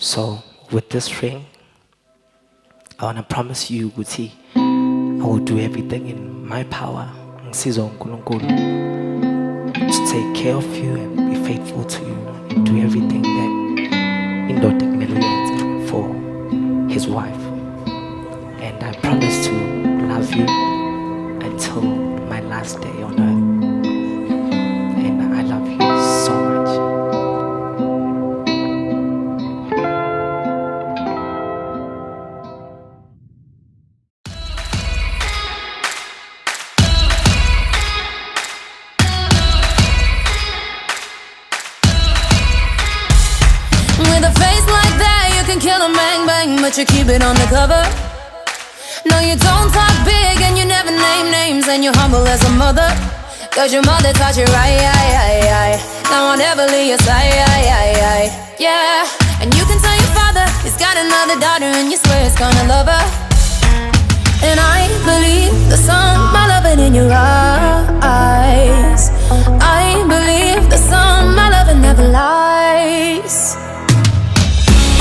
So with this ring, I want to promise you ukuthi I will do everything in my power ngisizo uNkulunkulu to take care of you and be faithful to you and do everything that indoda kumele uyenze for his wife. And I promise to love you until my last day on earth. And I love you so much. With a face like that, you can kill a bang bang, but you keep it on the cover. No, you don't talk big and you never name names, and you're humble as a mother. Cause your mother taught you right. No one ever leave your side. Yeah, and you can tell your father he's got another daughter, and you swear it's gonna love her. And I believe the sun by loving in your eyes. I believe the sun by loving never lies.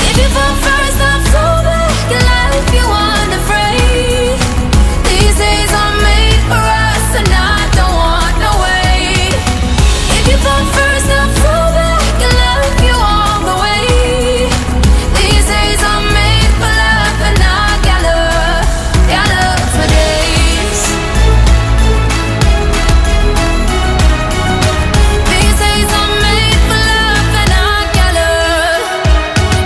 If you fall first, I'll fall back in life. You aren't afraid. These days are made for us, and I don't want no wait. If you fall first, I'll fall back in life. You all the way. These days are made for love, and I got love for days. These days are made for love, and I got love.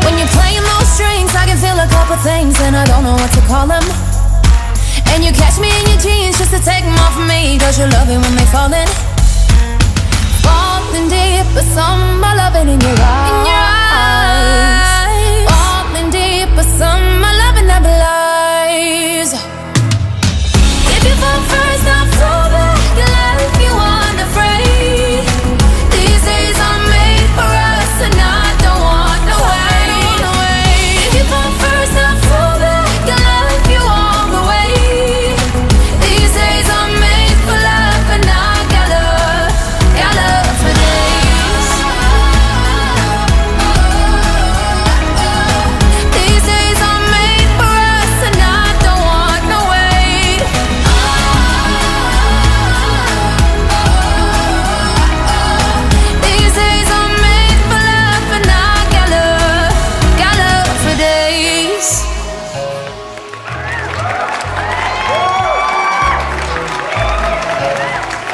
When you're playing those strings, I can feel a couple things, and I don't know what to call them. And you catch me in your jeans just to take them off of me, cause you love it when they falling. Falling deep, but some are loving in your eyes. Falling deep, but some are loving never lies. If you fall first, I'll fall back in life. You aren't afraid. These days are made for us, and I don't want no wait. If you fall first, I'll fall back in life. You all the way. These days are made for love, and I got love for days. These days are made for us, and I don't want no wait. These days are made for love, and I got love for days.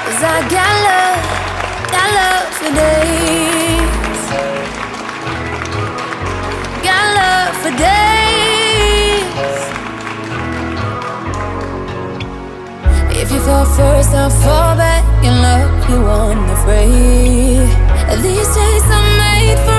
'Cause I got love for days. Got love for days. If you fall first, I'll fall back in love. You aren't afraid. These days are made for